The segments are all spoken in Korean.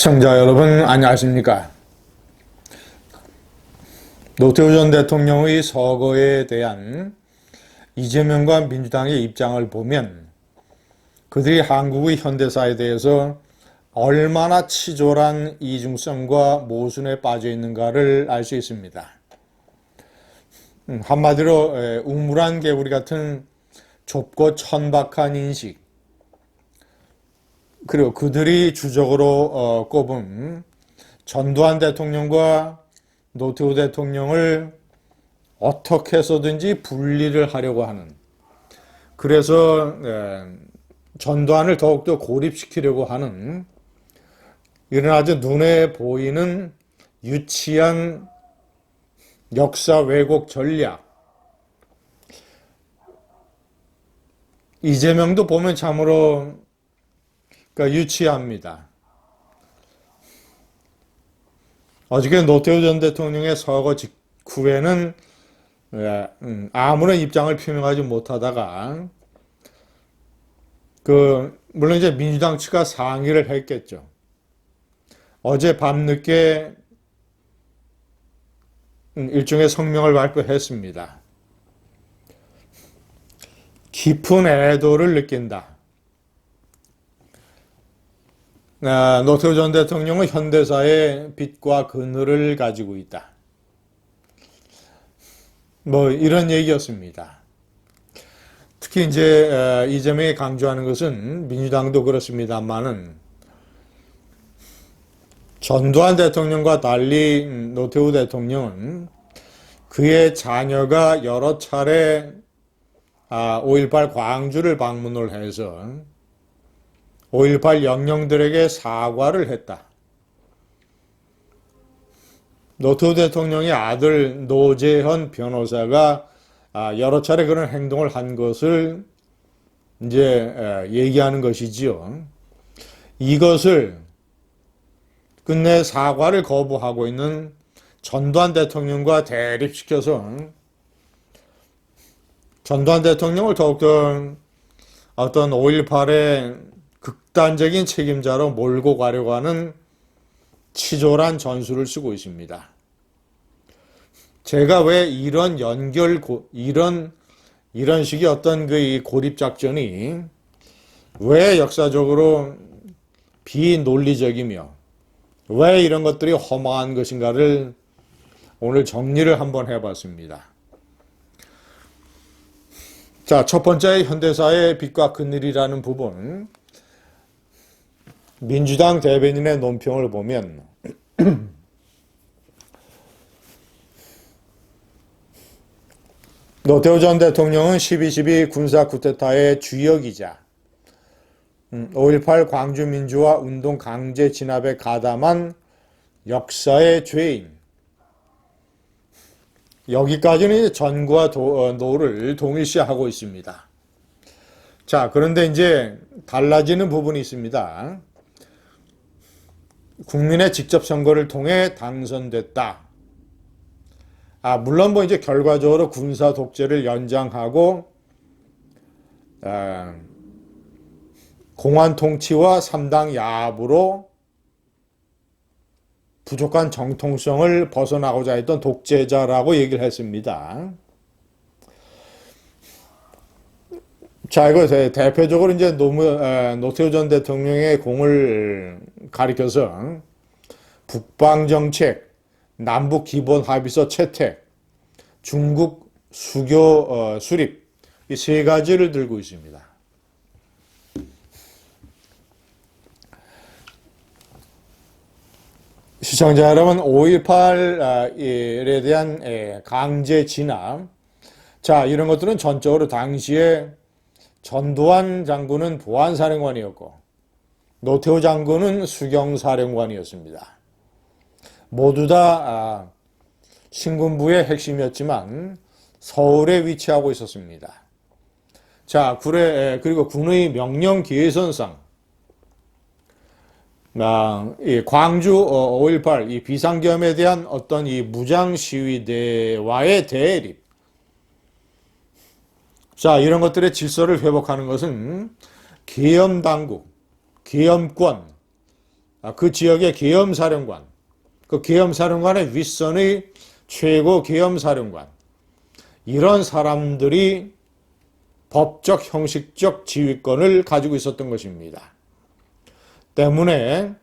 시청자 여러분 안녕하십니까? 노태우 전 대통령의 서거에 대한 이재명과 민주당의 입장을 보면 그들이 한국의 현대사에 대해서 얼마나 치졸한 이중성과 모순에 빠져 있는가를 알 수 있습니다. 한마디로 우물안 개구리 같은 좁고 천박한 인식, 그리고 그들이 주적으로 꼽은 전두환 대통령과 노태우 대통령을 어떻게 해서든지 분리를 하려고 하는, 그래서 전두환을 더욱더 고립시키려고 하는 이런 아주 눈에 보이는 유치한 역사 왜곡 전략. 이재명도 보면 참으로 유치합니다. 어저께 노태우 전 대통령의 서거 직후에는 아무런 입장을 표명하지 못하다가 물론 이제 민주당 측과 상의를 했겠죠. 어제 밤늦게 일종의 성명을 발표했습니다. 깊은 애도를 느낀다. 노태우 전 대통령은 현대사의 빛과 그늘을 가지고 있다. 이런 얘기였습니다. 특히 이제 이재명이 강조하는 것은 민주당도 그렇습니다만은 전두환 대통령과 달리 노태우 대통령은 그의 자녀가 여러 차례 5.18 광주를 방문을 해서 5.18 영령들에게 사과를 했다. 노태우 대통령의 아들 노재현 변호사가 여러 차례 그런 행동을 한 것을 이제 얘기하는 것이지요. 이것을 끝내 사과를 거부하고 있는 전두환 대통령과 대립시켜서 전두환 대통령을 더욱더 어떤 5.18의 극단적인 책임자로 몰고 가려고 하는 치졸한 전술을 쓰고 있습니다. 제가 왜 이런 이런 식의 어떤 그 고립 작전이 왜 역사적으로 비논리적이며 왜 이런 것들이 허망한 것인가를 오늘 정리를 한번 해봤습니다. 자, 첫 번째 현대사의 빛과 그늘이라는 부분. 민주당 대변인의 논평을 보면 노태우 전 대통령은 12.12 군사 쿠데타의 주역이자 5.18 광주민주화 운동 강제 진압에 가담한 역사의 죄인. 여기까지는 전과 노를 동일시하고 있습니다. 자, 그런데 이제 달라지는 부분이 있습니다. 국민의 직접 선거를 통해 당선됐다. 물론 이제 결과적으로 군사 독재를 연장하고 공안 통치와 3당 야합으로 부족한 정통성을 벗어나고자 했던 독재자라고 얘기를 했습니다. 자, 이거 대표적으로 이제 노태우 전 대통령의 공을 가리켜서 북방정책, 남북기본합의서 채택, 중국 수교 수립, 이 세 가지를 들고 있습니다. 시청자 여러분, 5.18에 대한 강제 진압, 자, 이런 것들은 전적으로 당시에 전두환 장군은 보안사령관이었고 노태우 장군은 수경사령관이었습니다. 모두 다 신군부의 핵심이었지만 서울에 위치하고 있었습니다. 자, 그리고 군의 명령 기획선상 광주 5.18 이 비상계엄에 대한 어떤 이 무장 시위대와의 대립. 자, 이런 것들의 질서를 회복하는 것은 계엄 당국, 계엄권, 그 지역의 계엄사령관, 그 계엄사령관의 윗선의 최고 계엄사령관, 이런 사람들이 법적, 형식적 지휘권을 가지고 있었던 것입니다. 때문에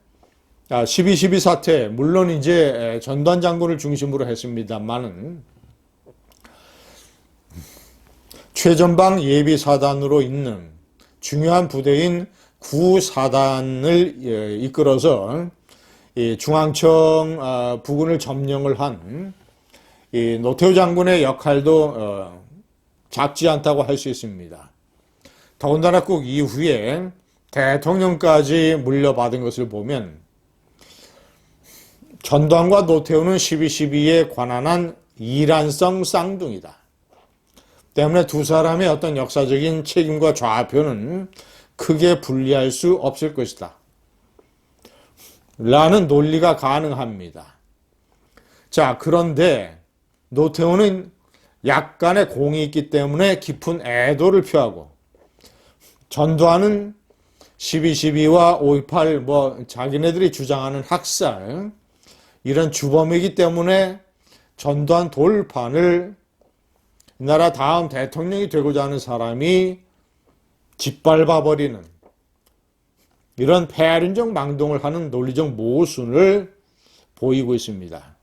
12.12 사태, 물론 이제 전두환 장군을 중심으로 했습니다만은 최전방 예비사단으로 있는 중요한 부대인 9사단을 이끌어서 중앙청 부근을 점령을 한 노태우 장군의 역할도 작지 않다고 할 수 있습니다. 더군다나 꼭 이후에 대통령까지 물려받은 것을 보면 전두환과 노태우는 12.12에 관한한 이란성 쌍둥이다. 때문에 두 사람의 어떤 역사적인 책임과 좌표는 크게 분리할 수 없을 것이다. 라는 논리가 가능합니다. 자, 그런데 노태우는 약간의 공이 있기 때문에 깊은 애도를 표하고, 전두환은 12.12와 5.18 자기네들이 주장하는 학살, 이런 주범이기 때문에 전두환 돌판을 이 나라 다음 대통령이 되고자 하는 사람이 짓밟아버리는 이런 폐륜적 망동을 하는 논리적 모순을 보이고 있습니다.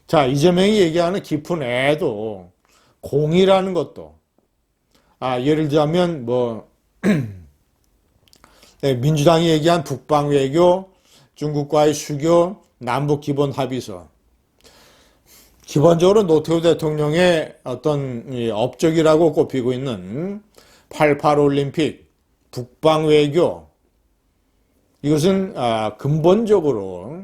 자, 이재명이 얘기하는 깊은 애도, 공이라는 것도, 예를 들자면 민주당이 얘기한 북방외교, 중국과의 수교, 남북기본합의서, 기본적으로 노태우 대통령의 어떤 업적이라고 꼽히고 있는 88 올림픽, 북방외교, 이것은 근본적으로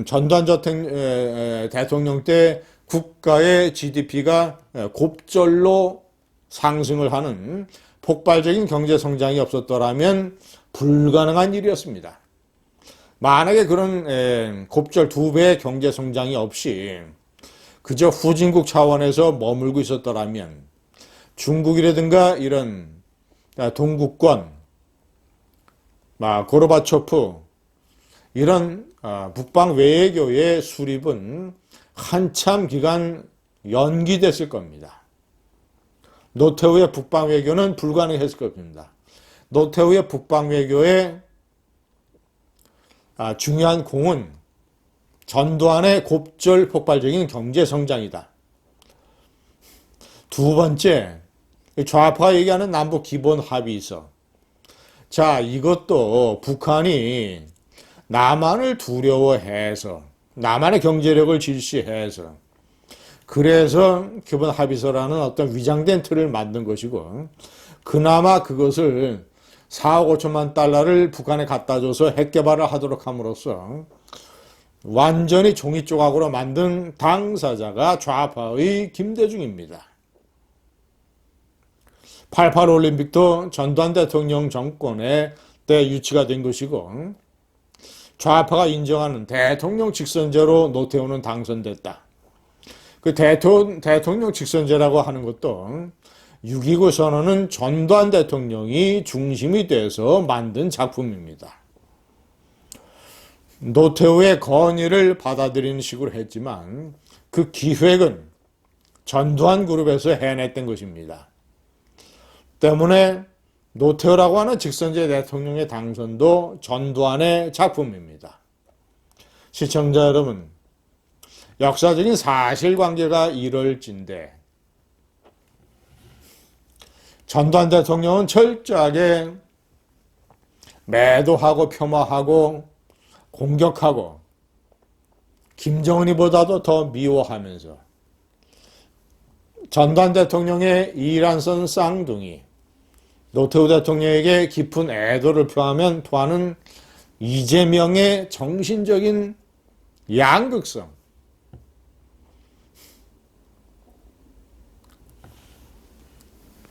전두환 대통령 때 국가의 GDP가 곱절로 상승을 하는 폭발적인 경제 성장이 없었더라면 불가능한 일이었습니다. 만약에 그런 곱절 2배의 경제 성장이 없이 그저 후진국 차원에서 머물고 있었더라면 중국이라든가 이런 동구권, 고르바초프, 이런 북방 외교의 수립은 한참 기간 연기됐을 겁니다. 노태우의 북방 외교는 불가능했을 겁니다. 노태우의 북방 외교의 중요한 공은 전두환의 곱절 폭발적인 경제 성장이다. 두 번째, 좌파가 얘기하는 남북 기본 합의서. 자, 이것도 북한이 남한을 두려워해서, 남한의 경제력을 질시해서, 그래서 기본 합의서라는 어떤 위장된 틀을 만든 것이고, 그나마 그것을 4억 5천만 달러를 북한에 갖다 줘서 핵 개발을 하도록 함으로써 완전히 종이 조각으로 만든 당사자가 좌파의 김대중입니다. 88 올림픽도 전두환 대통령 정권의 때 유치가 된 것이고, 좌파가 인정하는 대통령 직선제로 노태우는 당선됐다. 그 대통령 직선제라고 하는 것도 6.29 선언은 전두환 대통령이 중심이 돼서 만든 작품입니다. 노태우의 건의를 받아들이는 식으로 했지만 그 기획은 전두환 그룹에서 해냈던 것입니다. 때문에 노태우라고 하는 직선제 대통령의 당선도 전두환의 작품입니다. 시청자 여러분, 역사적인 사실관계가 이럴진데 전두환 대통령은 철저하게 매도하고 폄하하고 공격하고 김정은이보다도 더 미워하면서 전두환 대통령의 이란선 쌍둥이 노태우 대통령에게 깊은 애도를 표하는 이재명의 정신적인 양극성,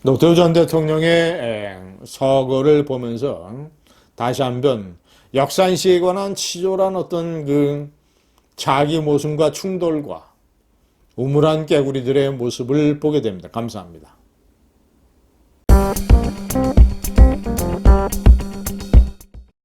노태우 전 대통령의 서거를 보면서 다시 한번 역사인식에 관한 치졸한 어떤 그 자기 모순과 충돌과 우물한 깨구리들의 모습을 보게 됩니다. 감사합니다.